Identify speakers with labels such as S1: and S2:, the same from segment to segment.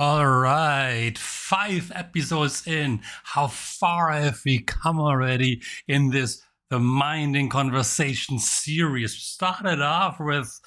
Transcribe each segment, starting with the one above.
S1: All right, 5 episodes in. How far have we come already in this The Mind in Conversation series? Started off with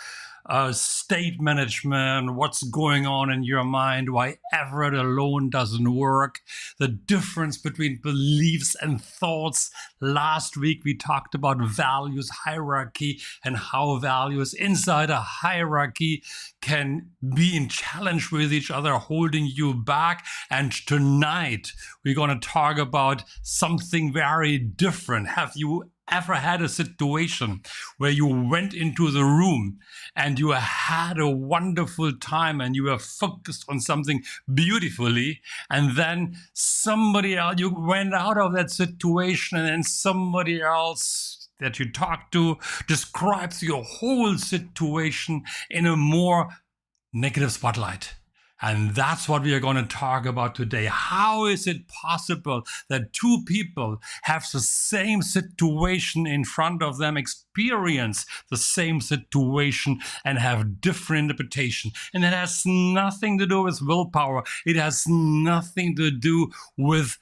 S1: state management, what's going on in your mind, why Everett alone doesn't work, the difference between beliefs and thoughts. Last week we talked about values hierarchy and how values inside a hierarchy can be in challenge with each other, holding you back. And tonight we're going to talk about something very different. Have you ever had a situation where you went into the room and you had a wonderful time and you were focused on something beautifully, and then somebody else, you went out of that situation, and then somebody else that you talked to describes your whole situation in a more negative spotlight? And that's what we are going to talk about today. How is it possible that two people have the same situation in front of them, experience the same situation, and have different interpretation? And it has nothing to do with willpower. It has nothing to do with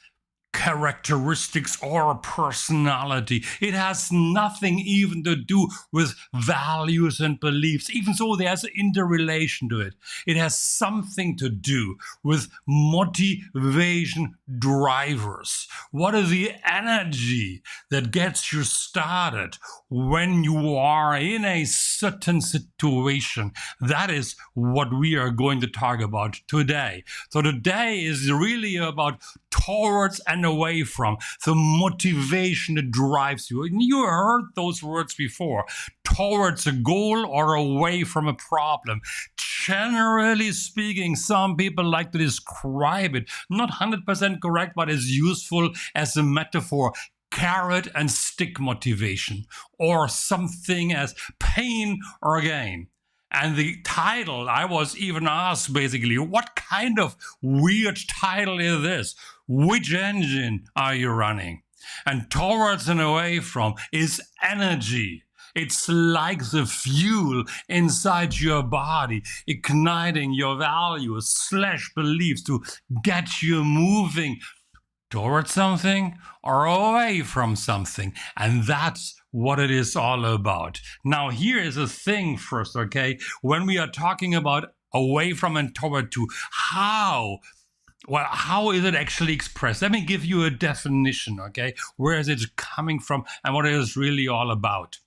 S1: characteristics or personality. It has nothing even to do with values and beliefs, even though there's an interrelation to it. It has something to do with motivation drivers. What is the energy that gets you started when you are in a certain situation? That is what we are going to talk about today. So today is really about towards and away from, the motivation that drives you. And you heard those words before. Towards a goal or away from a problem. Generally speaking, some people like to describe it, not 100% correct, but as useful as a metaphor. Carrot and stick motivation, or something as pain or gain. And the title, I was even asked basically, what kind of weird title is this? Which engine are you running? And towards and away from is energy. It's like the fuel inside your body, igniting your values / beliefs to get you moving towards something or away from something. And that's what it is all about. Now, here is a thing first, okay? When we are talking about away from and toward to, how is it actually expressed? Let me give you a definition, okay? Where is it coming from and what it is really all about?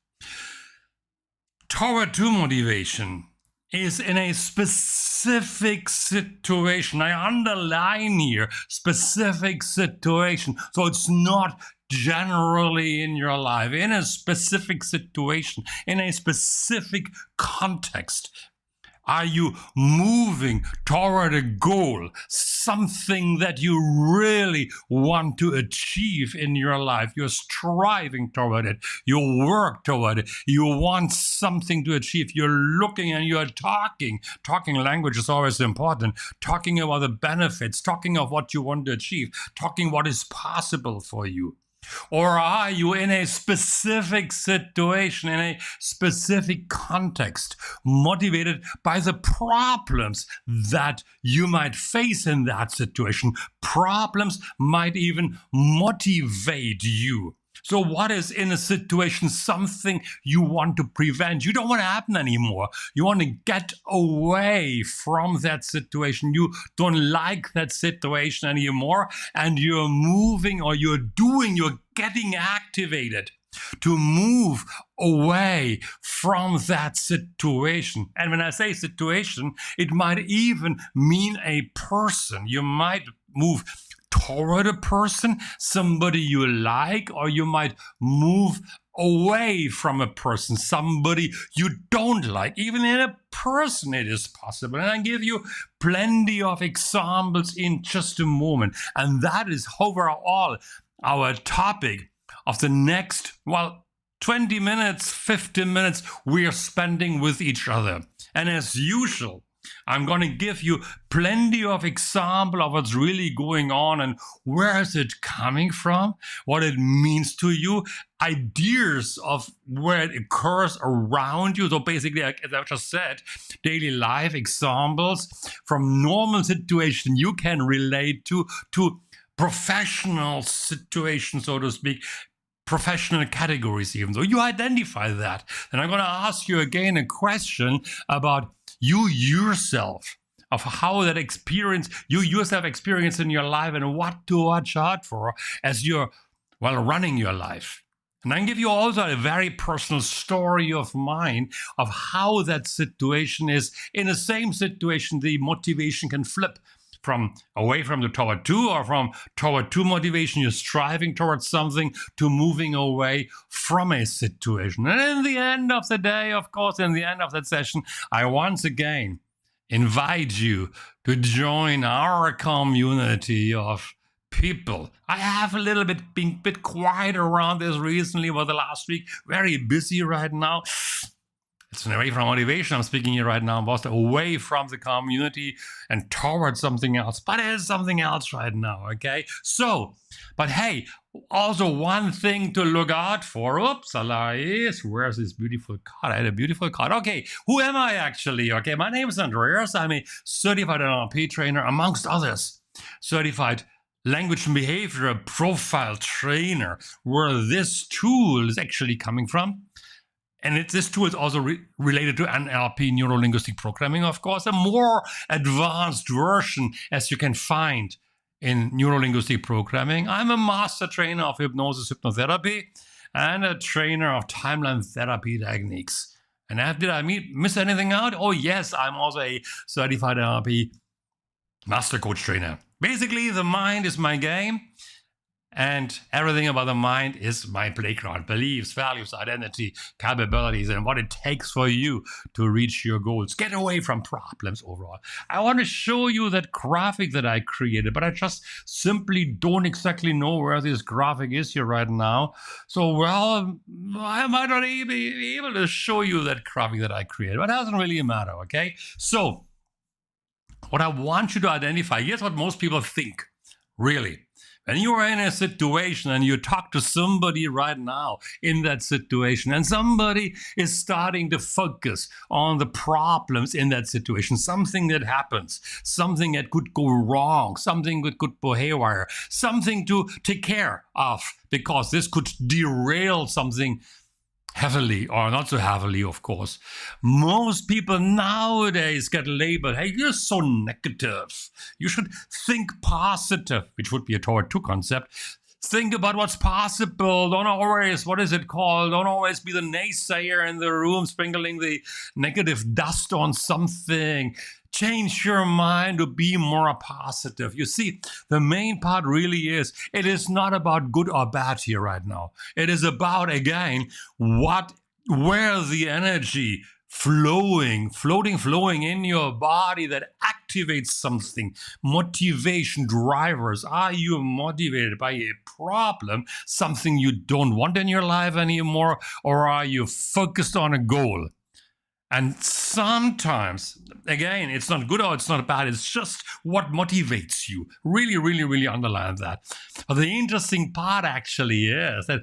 S1: Toward to motivation is in a specific situation. I underline here, specific situation. So it's not generally in your life, in a specific situation, in a specific context. Are you moving toward a goal, something that you really want to achieve in your life? You're striving toward it. You work toward it. You want something to achieve. You're looking and you're talking. Talking language is always important. Talking about the benefits, talking of what you want to achieve, talking what is possible for you. Or are you in a specific situation, in a specific context, motivated by the problems that you might face in that situation? Problems might even motivate you. So what is in a situation something you want to prevent? You don't want to happen anymore. You want to get away from that situation. You don't like that situation anymore, and you're moving or you're getting activated to move away from that situation. And when I say situation, it might even mean a person. You might move toward a person, somebody you like, or you might move away from a person, somebody you don't like. Even in a person it is possible. And I'll give you plenty of examples in just a moment. And that is overall our topic of the next, 20 minutes, 15 minutes we are spending with each other. And as usual, I'm going to give you plenty of example of what's really going on and where is it coming from, what it means to you, ideas of where it occurs around you. So basically, like, as I just said, daily life examples from normal situation you can relate to professional situations, so to speak, professional categories even. So you identify that. And I'm going to ask you again a question about you yourself, of how that experience, you yourself experienced in your life and what to watch out for as you're, well, running your life. And I can give you also a very personal story of mine of how that situation is. In the same situation, the motivation can flip from away from the toward to, or from toward to motivation, you're striving towards something, to moving away from a situation. And in the end of the day, of course, in the end of that session, I once again invite you to join our community of people. I have a little bit been a bit quiet around this recently over the last week, very busy right now. It's away from motivation. I'm speaking here right now, but away from the community and towards something else. But it is something else right now, okay? So, but hey, also one thing to look out for. Oops, where's this beautiful card? I had a beautiful card. Okay, who am I actually? Okay, my name is Andreas. I'm a certified NLP trainer, amongst others. Certified language and behavioral profile trainer, where this tool is actually coming from. And this tool is also related to NLP, neuro-linguistic programming, of course, a more advanced version, as you can find in neuro-linguistic programming. I'm a master trainer of hypnosis, hypnotherapy, and a trainer of timeline therapy techniques. And did I miss anything out? Oh, yes, I'm also a certified NLP master coach trainer. Basically, the mind is my game. And everything about the mind is my playground. Beliefs, values, identity, capabilities, and what it takes for you to reach your goals. Get away from problems overall. I want to show you that graphic that I created, but I just simply don't exactly know where this graphic is here right now. So, well, I might not be able to show you that graphic that I created, but it doesn't really matter, okay? So, what I want you to identify, here's what most people think, really. When you are in a situation and you talk to somebody right now in that situation, and somebody is starting to focus on the problems in that situation, something that happens, something that could go wrong, something that could go haywire, something to take care of, because this could derail something heavily, or not so heavily, of course. Most people nowadays get labeled, hey, you're so negative. You should think positive, which would be a toward to concept. Think about what's possible. Don't always, what is it called? Don't always be the naysayer in the room, sprinkling the negative dust on something. Change your mind to be more positive. You see, the main part really is, it is not about good or bad here right now. It is about, again, where the energy flowing in your body that activates something. Motivation drivers. Are you motivated by a problem, something you don't want in your life anymore, or are you focused on a goal? And sometimes, again, it's not good or it's not bad. It's just what motivates you. Really, really, really underline that. But the interesting part actually is that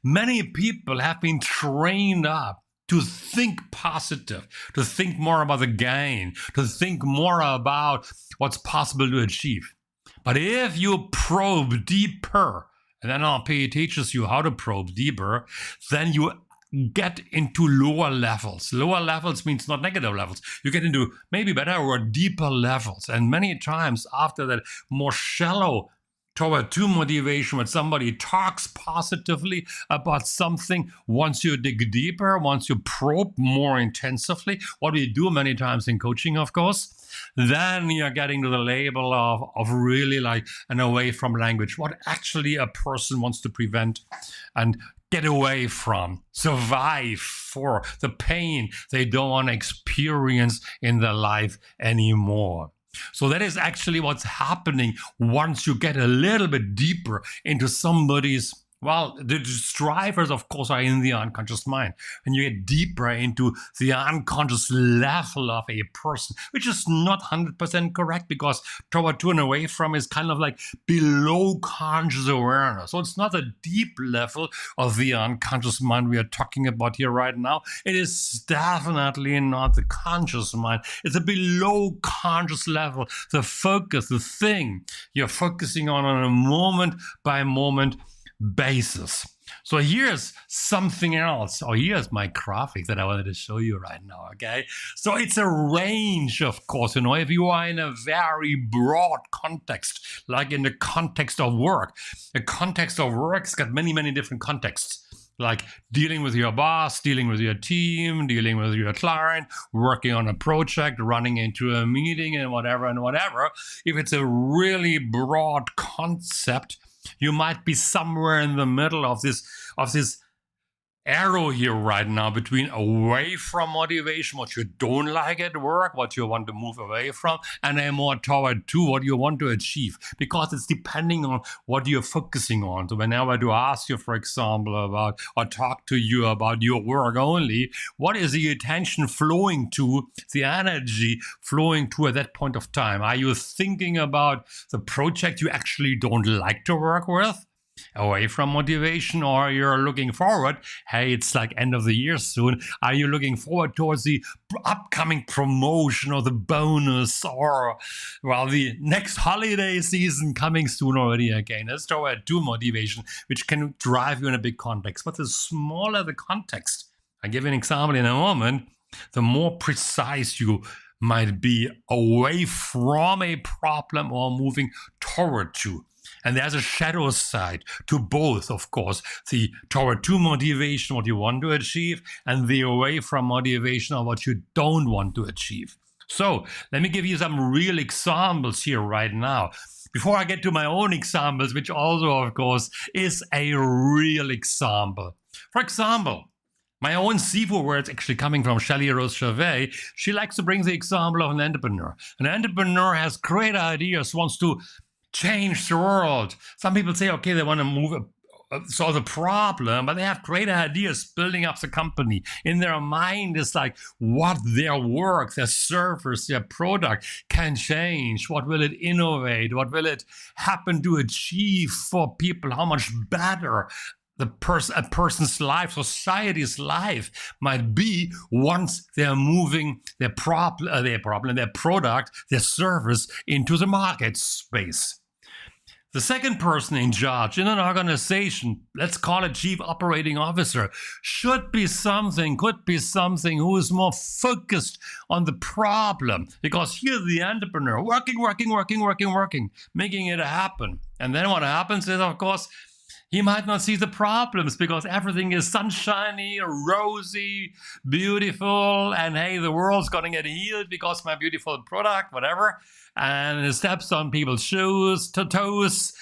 S1: many people have been trained up to think positive, to think more about the gain, to think more about what's possible to achieve. But if you probe deeper, and NLP teaches you how to probe deeper, then you get into lower levels. Lower levels means not negative levels. You get into maybe better or deeper levels. And many times after that more shallow toward to motivation, when somebody talks positively about something, once you dig deeper, once you probe more intensively, what we do many times in coaching, of course, then you're getting to the label of really like an away from language, what actually a person wants to prevent and get away from, survive for the pain they don't want to experience in their life anymore. So that is actually what's happening once you get a little bit deeper into somebody's Well, the drivers, of course, are in the unconscious mind. When you get deeper into the unconscious level of a person, which is not 100% correct, because toward to and away from is kind of like below conscious awareness. So it's not a deep level of the unconscious mind we are talking about here right now. It is definitely not the conscious mind. It's a below conscious level, the focus, the thing you're focusing on a moment by moment basis. So here's something else. Oh, here's my graphic that I wanted to show you right now, okay? So it's a range, of course, if you are in a very broad context, like in the context of work. The context of work's got many, many different contexts, like dealing with your boss, dealing with your team, dealing with your client, working on a project, running into a meeting and whatever. If it's a really broad concept, you might be somewhere in the middle of this arrow here right now between away from motivation, what you don't like at work, what you want to move away from, and then more toward to what you want to achieve, because it's depending on what you're focusing on. So whenever I do ask you, for example, about or talk to you about your work only, what is the attention flowing to, the energy flowing to at that point of time? Are you thinking about the project you actually don't like to work with, away from motivation, or you're looking forward, hey, it's like end of the year soon, are you looking forward towards the upcoming promotion or the bonus, or well, the next holiday season coming soon already again? That's toward to motivation, which can drive you in a big context. But the smaller the context, I'll give you an example in a moment, the more precise you might be away from a problem or moving toward to. And there's a shadow side to both, of course, the toward to motivation, what you want to achieve, and the away from motivation, or what you don't want to achieve. So let me give you some real examples here right now. Before I get to my own examples, which also, of course, is a real example. For example, my own Sifu, where it's actually coming from, Shelley Rose Gervais, she likes to bring the example of an entrepreneur. An entrepreneur has great ideas, wants to change the world. Some people say, okay, they want to solve the problem, but they have great ideas building up the company. In their mind, it's like what their work, their service, their product can change. What will it innovate? What will it happen to achieve for people? How much better a person's life, society's life might be once they're moving their product, their service into the market space. The second person in charge in an organization, let's call it chief operating officer, could be something who is more focused on the problem, because here's the entrepreneur working, making it happen. And then what happens is, of course, he might not see the problems because everything is sunshiny, rosy, beautiful, and hey, the world's gonna get healed because my beautiful product, whatever. And it steps on people's shoes, toes,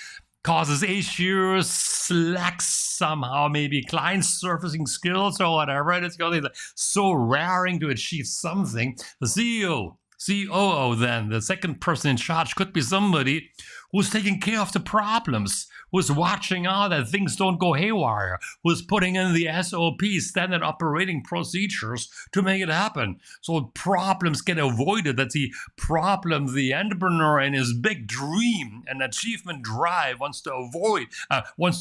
S1: causes issues, slacks somehow, maybe client surfacing skills or whatever. And it's going to be so raring to achieve something. The COO then, the second person in charge, could be somebody who's taking care of the problems, who's watching out that things don't go haywire, who's putting in the SOP, standard operating procedures, to make it happen. So problems get avoided. That's the problem the entrepreneur in his big dream and achievement drive wants to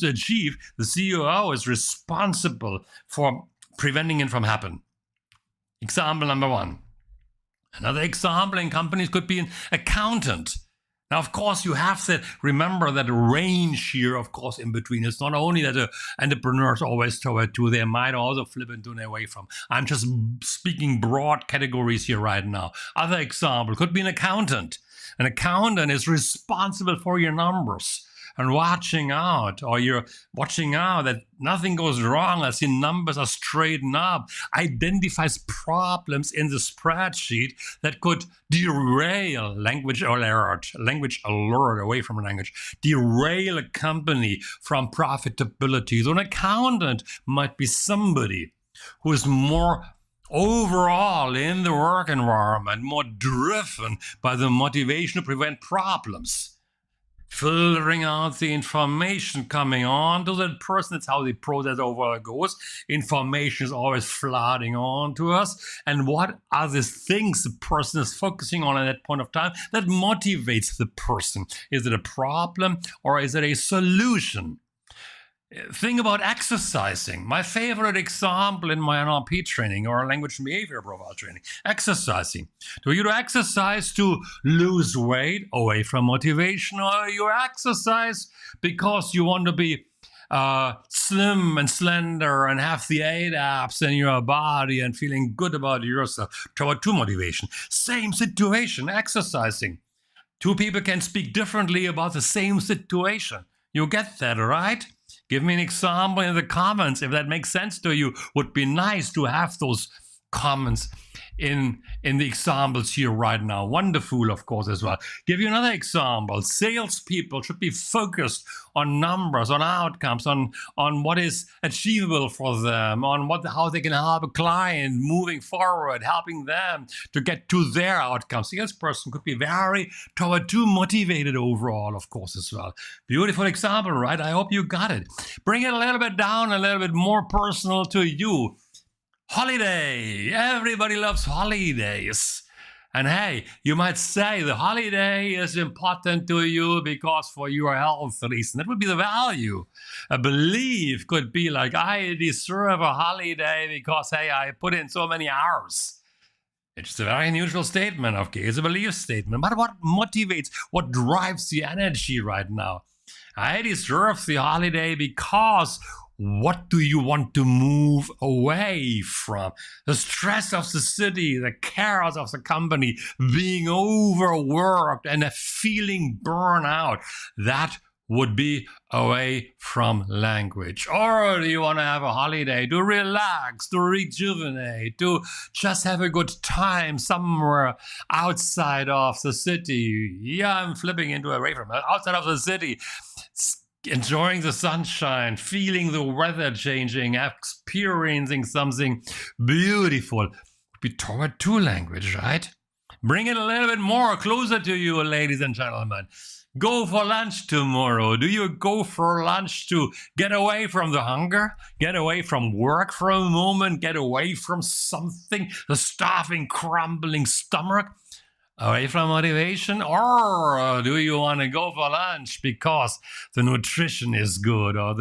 S1: achieve. The COO is responsible for preventing it from happening. Example number one. Another example in companies could be an accountant. Now, of course, you have to remember that range here, of course, in between. It's not only that the entrepreneurs always toward to, they might also flip into an away from. I'm just speaking broad categories here right now. Other example could be an accountant. An accountant is responsible for your numbers and watching out that nothing goes wrong as the numbers are straightened up, identifies problems in the spreadsheet that could derail language alert away from language, derail a company from profitability. So an accountant might be somebody who is more overall in the work environment, more driven by the motivation to prevent problems. filtering out the information coming on to that person. That's how the process overall goes. Information is always flooding on to us. And what are the things the person is focusing on at that point of time that motivates the person? Is it a problem or is it a solution? Think about exercising. My favorite example in my NLP training or language and behavior profile training, exercising. Do you exercise to lose weight away from motivation, or you exercise because you want to be slim and slender and have the 8 abs in your body and feeling good about yourself toward to motivation? Same situation, exercising. Two people can speak differently about the same situation. You get that, right? Give me an example in the comments if that makes sense to you. Would be nice to have those comments in the examples here right now. Wonderful, of course, as well. Give you another example. Salespeople should be focused on numbers, on outcomes, on what is achievable for them, on how they can help a client moving forward, helping them to get to their outcomes. Salesperson could be very too motivated overall, of course, as well. Beautiful example, right? I hope you got it. Bring it a little bit down, a little bit more personal to you. Holiday. Everybody loves holidays. And hey, you might say the holiday is important to you because for your health reason. That would be the value. A belief could be like, I deserve a holiday because, hey, I put in so many hours. It's a very neutral statement, okay? It's a belief statement. But what motivates, what drives the energy right now? I deserve the holiday because what do you want to move away from? The stress of the city, the chaos of the company, being overworked and a feeling burnout. That would be away from language. Or do you want to have a holiday to relax, to rejuvenate, to just have a good time somewhere outside of the city? Yeah, I'm flipping into away from it. Outside of the city. Enjoying the sunshine, feeling the weather changing, experiencing something beautiful. Be toward to language, right? Bring it a little bit more closer to you, ladies and gentlemen. Go for lunch tomorrow. Do you go for lunch to get away from the hunger? Get away from work for a moment? Get away from something? The starving, crumbling stomach? Away from motivation? Or do you want to go for lunch because the nutrition is good, or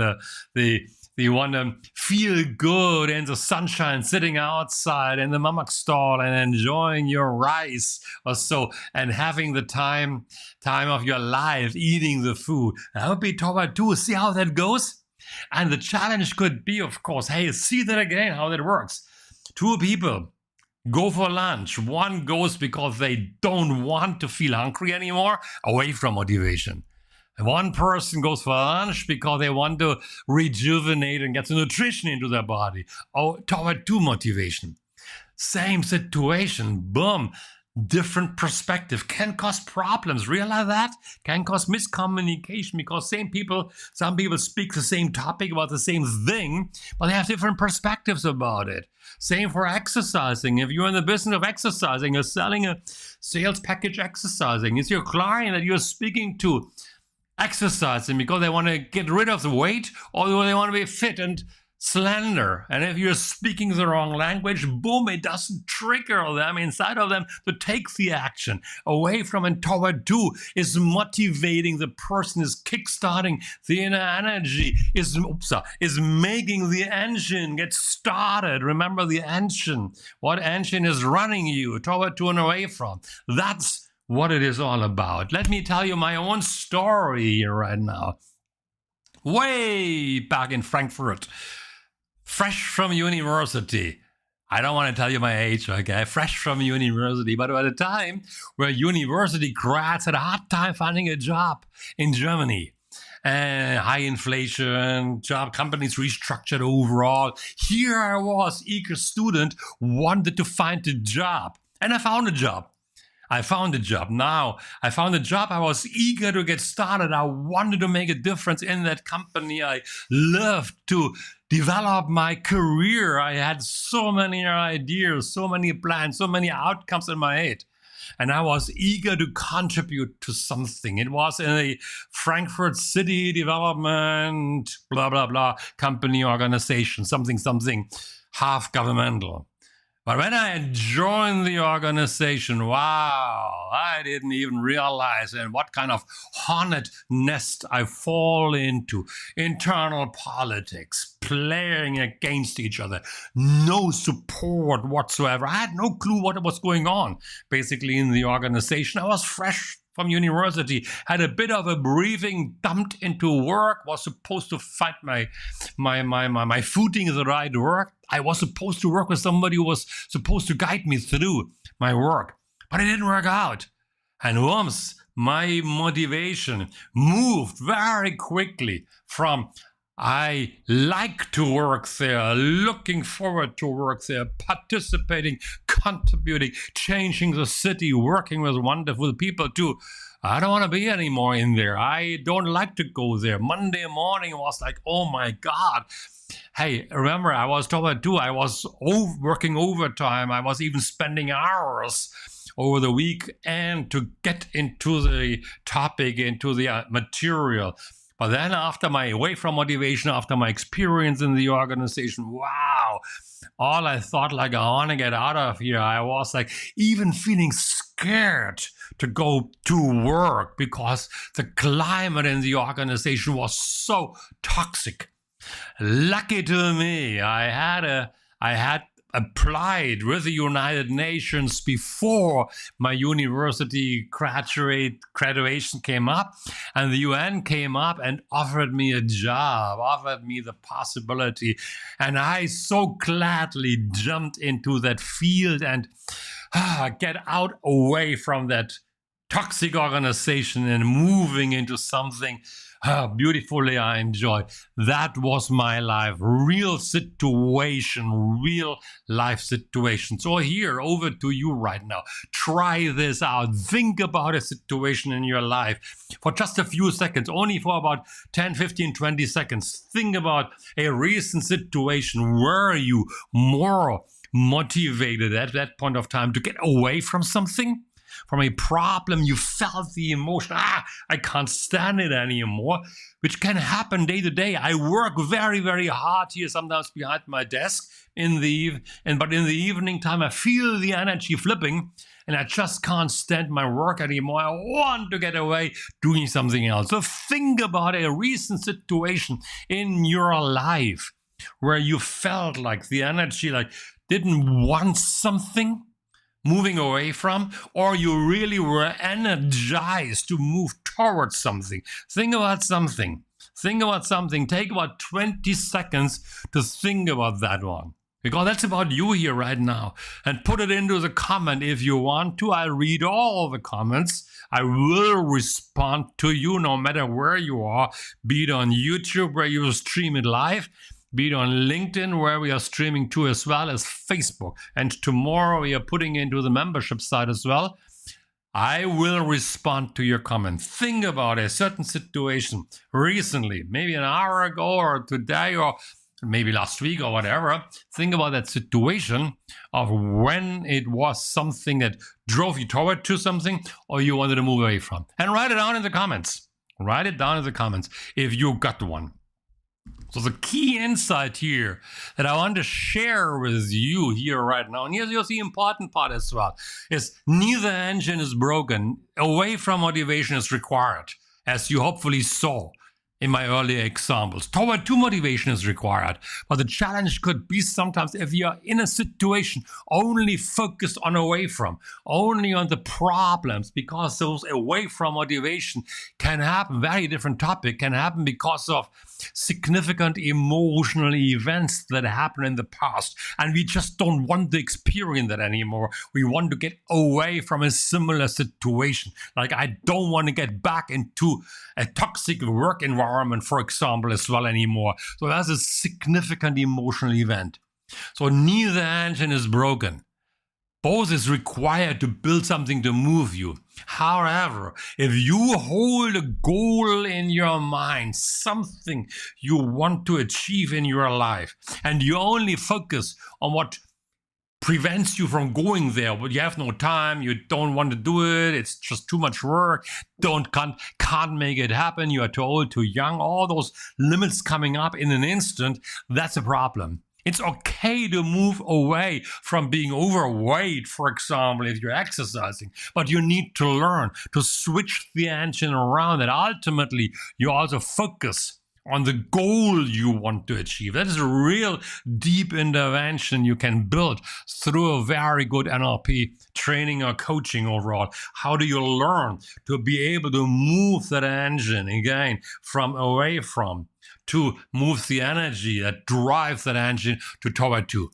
S1: you want to feel good in the sunshine, sitting outside in the mamak stall and enjoying your rice or so, and having the time of your life, eating the food? That would be toward two. See how that goes? And the challenge could be, of course, hey, see that again, how that works. Two people go for lunch. One goes because they don't want to feel hungry anymore, away from motivation. And one person goes for lunch because they want to rejuvenate and get the nutrition into their body, toward to motivation. Same situation, boom. Different perspective can cause problems. Realize that? Can cause miscommunication because some people speak the same topic about the same thing, but they have different perspectives about it. Same for exercising. If you're in the business of exercising, you're selling a sales package exercising. It's your client that you're speaking to exercising because they want to get rid of the weight, or they want to be fit and slender. And if you're speaking the wrong language, boom, it doesn't trigger them inside of them to take the action. Away from and toward to is motivating the person, is kickstarting the inner energy, is making the engine get started. Remember the engine. What engine is running you toward to and away from? That's what it is all about. Let me tell you my own story here right now. Way back in Frankfurt, fresh from university. I don't want to tell you my age, okay? Fresh from university, but at a time where university grads had a hard time finding a job in Germany. High inflation, job companies restructured overall. Here I was, eager student, wanted to find a job. And I found a job. I found a job. I was eager to get started. I wanted to make a difference in that company. I loved to develop my career. I had so many ideas, so many plans, so many outcomes in my head. and I was eager to contribute to something. It was in a Frankfurt city development, blah, blah, blah, company organization, something, half governmental. But when I joined the organization, wow, I didn't even realize in what kind of hornet nest I fall into. Internal politics, playing against each other, no support whatsoever. I had no clue what was going on, basically, in the organization. I was fresh from university, had a bit of a briefing, dumped into work, was supposed to find my footing in the right work. I was supposed to work with somebody who was supposed to guide me through my work, but it didn't work out. And once my motivation moved very quickly from I like to work there, looking forward to work there, participating, contributing, changing the city, working with wonderful people too. I don't want to be anymore in there. I don't like to go there. Monday morning was like, oh my God. Hey, remember, I was told too, I was working overtime. I was even spending hours over the weekend to get into the topic, into the material. But then after my away from motivation, after my experience in the organization, wow, all I thought like, I want to get out of here. I was like even feeling scared to go to work because the climate in the organization was so toxic. Lucky to me, I had applied with the United Nations before my university graduation came up, and the UN came up and offered me a job, offered me the possibility, and I so gladly jumped into that field and get out away from that toxic organization and moving into something beautifully I enjoyed. That was my life, real situation, real life situation. So here, over to you right now. Try this out. Think about a situation in your life for just a few seconds, only for about 10, 15, 20 seconds. Think about a recent situation. Were you more motivated at that point of time to get away from something? From a problem, you felt the emotion, I can't stand it anymore, which can happen day to day. I work very, very hard here, sometimes behind my desk, but in the evening time, I feel the energy flipping, and I just can't stand my work anymore. I want to get away doing something else. So think about a recent situation in your life where you felt like the energy didn't want something, moving away from, or you really were energized to move towards something. Think about something. Think about something. Take about 20 seconds to think about that one. Because that's about you here right now. And put it into the comment if you want to. I read all the comments. I will respond to you no matter where you are, be it on YouTube where you stream it live, be it on LinkedIn, where we are streaming to, as well as Facebook. And tomorrow we are putting into the membership site as well. I will respond to your comment. Think about a certain situation recently, maybe an hour ago or today or maybe last week or whatever. Think about that situation of when it was something that drove you toward to something or you wanted to move away from. And write it down in the comments. Write it down in the comments if you got one. So the key insight here that I want to share with you here right now, and here's the important part as well, is neither engine is broken. Away from motivation is required, as you hopefully saw in my earlier examples. Toward to motivation is required. But the challenge could be sometimes if you're in a situation only focused on away from, only on the problems, because those away from motivation can happen, very different topic, can happen because of significant emotional events that happened in the past. And we just don't want to experience that anymore. We want to get away from a similar situation. Like I don't want to get back into a toxic work environment, for example, as well anymore. So that's a significant emotional event. So neither engine is broken. Both is required to build something to move you. However, if you hold a goal in your mind, something you want to achieve in your life, and you only focus on what prevents you from going there, but you have no time, you don't want to do it, it's just too much work, can't make it happen, you are too old, too young, all those limits coming up in an instant, that's a problem. It's okay to move away from being overweight, for example, if you're exercising, but you need to learn to switch the engine around, and ultimately you also focus on the goal you want to achieve. That is a real deep intervention you can build through a very good NLP training or coaching overall. How do you learn to be able to move that engine again from away from to move the energy that drives that engine to toward to?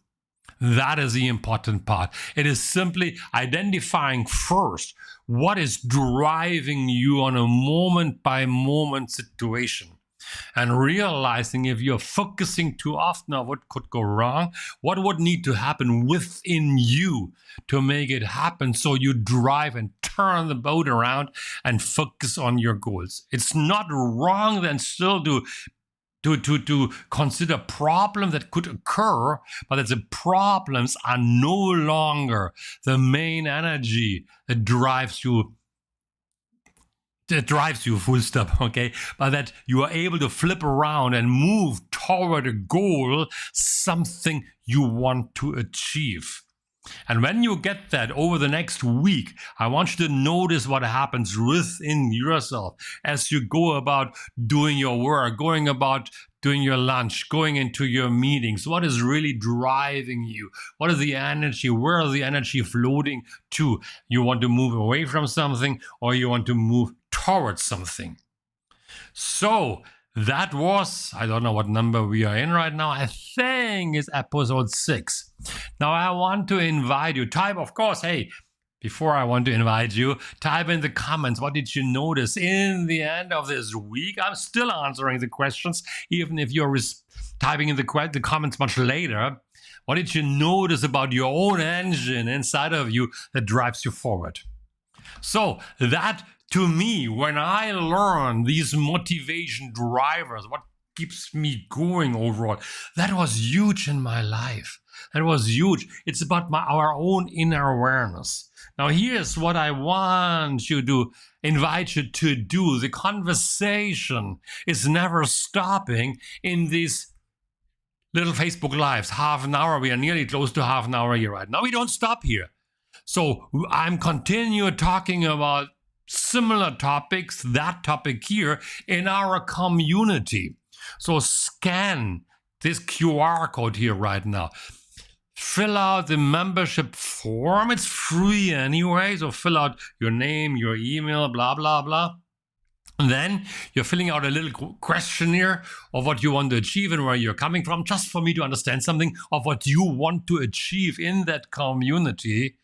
S1: That is the important part. It is simply identifying first what is driving you on a moment by moment situation. And realizing if you're focusing too often on what could go wrong, what would need to happen within you to make it happen so you drive and turn the boat around and focus on your goals. It's not wrong then still to consider problems that could occur, but that the problems are no longer the main energy that drives you full stop, okay? But that you are able to flip around and move toward a goal, something you want to achieve. And when you get that over the next week, I want you to notice what happens within yourself as you go about doing your work, going about doing your lunch, going into your meetings. What is really driving you? What is the energy? Where is the energy floating to? You want to move away from something, or you want to move towards something. So that was, I don't know what number we are in right now. I think it's episode 6. Now I want to invite you, type, of course, hey, before I want to invite you, type in the comments, what did you notice in the end of this week? I'm still answering the questions, even if you're typing in the comments much later. What did you notice about your own engine inside of you that drives you forward? So that, to me, when I learn these motivation drivers, what keeps me going overall, that was huge in my life. That was huge. It's about our own inner awareness. Now, here's what I want you to invite you to do. The conversation is never stopping in these little Facebook Lives. Half an hour. We are nearly close to half an hour here right now. We don't stop here. So I'm continue talking about similar topics, that topic here, in our community. So scan this QR code here right now. Fill out the membership form. It's free anyway, so fill out your name, your email, blah, blah, blah. And then you're filling out a little questionnaire of what you want to achieve and where you're coming from, just for me to understand something of what you want to achieve in that community.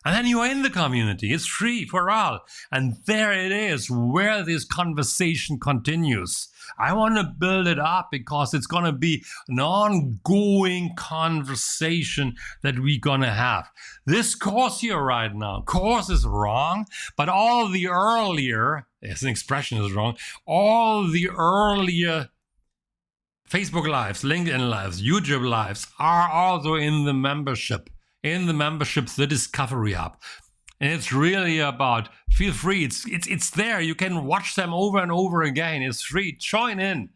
S1: And then you are in the community. It's free for all. And there it is, where this conversation continues. I want to build it up because it's going to be an ongoing conversation that we're going to have. This course here right now, course is wrong, but all the earlier, as an expression is wrong, all the earlier Facebook Lives, LinkedIn Lives, YouTube Lives are also in the membership. In the membership, the Discovery Hub. And it's really about, feel free, it's there. You can watch them over and over again. It's free. Join in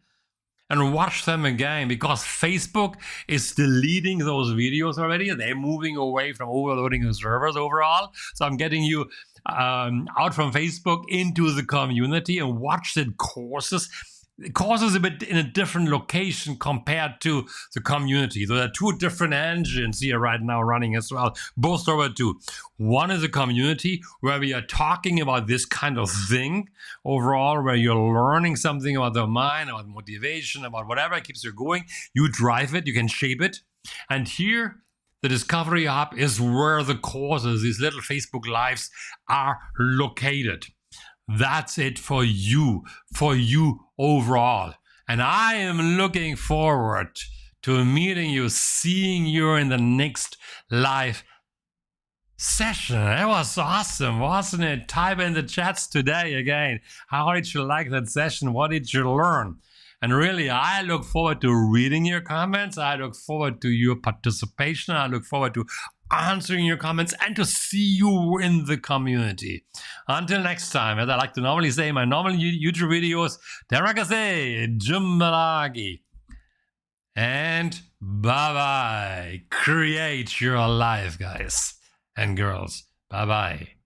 S1: and watch them again, because Facebook is deleting those videos already. They're moving away from overloading the servers overall. So I'm getting you out from Facebook into the community and watch the courses. The course is a bit in a different location compared to the community. There are two different engines here right now running as well, both over two. One is a community where we are talking about this kind of thing overall, where you're learning something about the mind, about motivation, about whatever keeps you going. You drive it, you can shape it. And here, the Discovery Hub is where the courses, these little Facebook Lives, are located. That's it for you overall. And I am looking forward to meeting you, seeing you in the next live session. That was awesome, wasn't it? Type in the chats today again. How did you like that session? What did you learn? And really, I look forward to reading your comments. I look forward to your participation. I look forward to answering your comments and to see you in the community. Until next time, as I like to normally say in my normal YouTube videos, Terakase, Jummalagi. And bye-bye. Create your life, guys and girls. Bye-bye.